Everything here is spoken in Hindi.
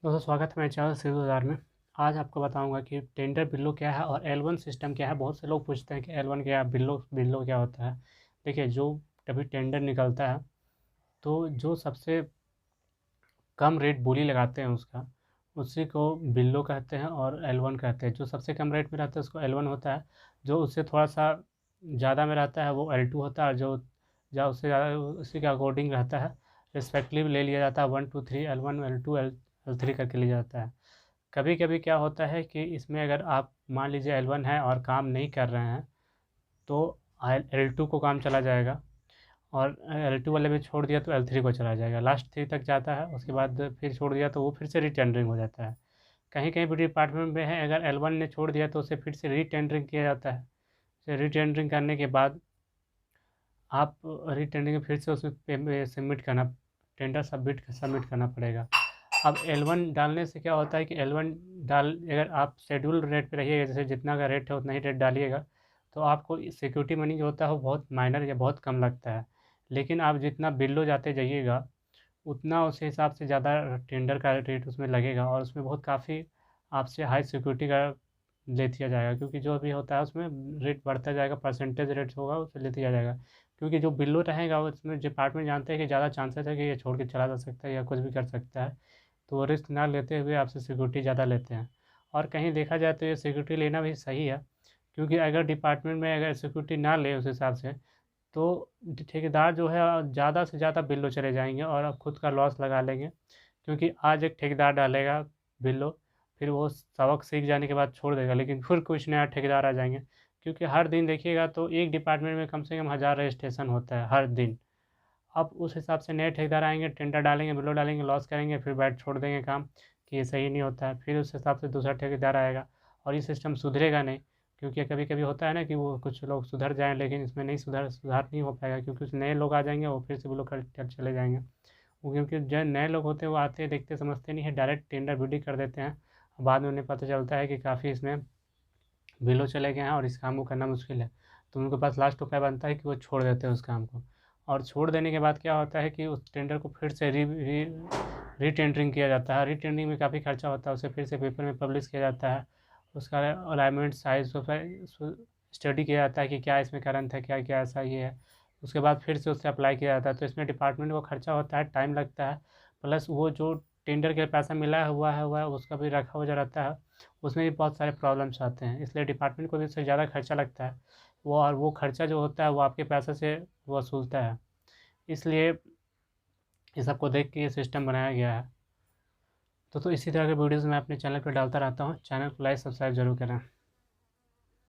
दोस्तों स्वागत है मेरे चैनल शेयर बाज़ार में। आज आपको बताऊंगा कि टेंडर बिल्लो क्या है और L1 सिस्टम क्या है। बहुत से लोग पूछते हैं कि L1 क्या है, बिल्लो बिल्लो क्या होता है। देखिए, जो कभी टेंडर निकलता है तो जो सबसे कम रेट बोली लगाते हैं उसका, उसी को बिल्लो कहते हैं और L1 कहते हैं। जो सबसे कम रेट में रहता है उसको L1 होता है। जो उससे थोड़ा सा ज़्यादा में रहता है वो L2 होता है। और जो उससे ज़्यादा उसी के अकॉर्डिंग रहता है, रिस्पेक्टिव ले लिया जाता है। 1 2 3 L1 L2 L3 करके लिया जाता है। कभी कभी क्या होता है कि इसमें अगर आप मान लीजिए L1 है और काम नहीं कर रहे हैं तो L2 को काम चला जाएगा, और L2 वाले में छोड़ दिया तो L3 को चला जाएगा। लास्ट 3 तक जाता है, उसके बाद फिर छोड़ दिया तो वो फिर से रीटेंडरिंग हो जाता है। कहीं कहीं भी डिपार्टमेंट में है, अगर L1 ने छोड़ दिया तो उसे फिर से रीटेंडरिंग किया जाता है। फिर रीटेंडरिंग करने के बाद आप रीटेंडरिंग फिर से उसमें सबमिट करना, टेंडर सबमिट करना पड़ेगा। अब L1 डालने से क्या होता है कि L1 डाल अगर आप शेड्यूल रेट पे रहिएगा, जैसे जितना का रेट है उतना ही रेट डालिएगा, तो आपको सिक्योरिटी मनी जो होता है वो बहुत माइनर या बहुत कम लगता है। लेकिन आप जितना बिलो जाते जाइएगा उतना उस हिसाब से ज़्यादा टेंडर का रेट उसमें लगेगा, और उसमें बहुत काफ़ी आपसे हाई सिक्योरिटी का ले दिया जाएगा। क्योंकि जो भी होता है उसमें रेट बढ़ता जाएगा, परसेंटेज रेट होगा उसे ले दिया जाएगा। क्योंकि जो बिलो रहेगा उसमें डिपार्टमेंट जानते हैं कि ज़्यादा चांसेस है कि ये छोड़ के चला जा सकता है या कुछ भी कर सकता है, तो वो रिस्क ना लेते हुए आपसे सिक्योरिटी ज़्यादा लेते हैं। और कहीं देखा जाए तो ये सिक्योरिटी लेना भी सही है, क्योंकि अगर डिपार्टमेंट में अगर सिक्योरिटी ना ले उस हिसाब से, तो ठेकेदार जो है ज़्यादा से ज़्यादा बिल्लो चले जाएंगे और आप खुद का लॉस लगा लेंगे। क्योंकि आज एक ठेकेदार डालेगा बिल्लो, फिर वो सबक सीख जाने के बाद छोड़ देगा, लेकिन फिर कुछ नया ठेकेदार आ जाएंगे। क्योंकि हर दिन देखिएगा तो एक डिपार्टमेंट में कम से कम 1000 रजिस्ट्रेशन होता है हर दिन। अब उस हिसाब से नए ठेकेदार आएंगे, टेंडर डालेंगे, बिलो डालेंगे, लॉस करेंगे, फिर बैठ छोड़ देंगे काम कि ये सही नहीं होता है। फिर उस हिसाब से दूसरा ठेकेदार आएगा और ये सिस्टम सुधरेगा नहीं। क्योंकि कभी कभी होता है ना कि वो कुछ लोग सुधर जाएँ, लेकिन इसमें नहीं सुधार नहीं हो पाएगा, क्योंकि कुछ नए लोग आ जाएंगे वो फिर से बिलो कर चले जाएंगे। वो क्योंकि जो नए लोग होते हैं वो आते हैं, देखते समझते नहीं है, डायरेक्ट टेंडर बिडिंग कर देते हैं। बाद में उन्हें पता चलता है कि काफ़ी इसमें बिलो चले गए हैं और इस काम को करना मुश्किल है। तो उनके पास लास्ट उपाय बनता है कि वो छोड़ देते हैं उस काम को। और छोड़ देने के बाद क्या होता है कि उस टेंडर को फिर से रीटेंडरिंग किया जाता है। रीटेंडरिंग में काफ़ी खर्चा होता है, उसे फिर से पेपर में पब्लिश किया जाता है। उसका अलाइनमेंट साइज स्टडी किया जाता है कि क्या इसमें करंट है, क्या क्या ऐसा ये है। उसके बाद फिर से उससे अप्लाई किया जाता है। तो इसमें डिपार्टमेंट को खर्चा होता है, टाइम लगता है, प्लस वो जो टेंडर के पैसा मिला हुआ है उसका भी रखा हुआ जो रहता है, उसमें भी बहुत सारे प्रॉब्लम्स आते हैं। इसलिए डिपार्टमेंट को भी इससे ज़्यादा खर्चा लगता है। वो और वो खर्चा जो होता है वो आपके पैसे से वसूलता है। इसलिए इस सबको देख के ये सिस्टम बनाया गया है। तो इसी तरह के वीडियोज़ मैं अपने चैनल पर डालता रहता हूँ। चैनल को लाइक सब्सक्राइब जरूर करें।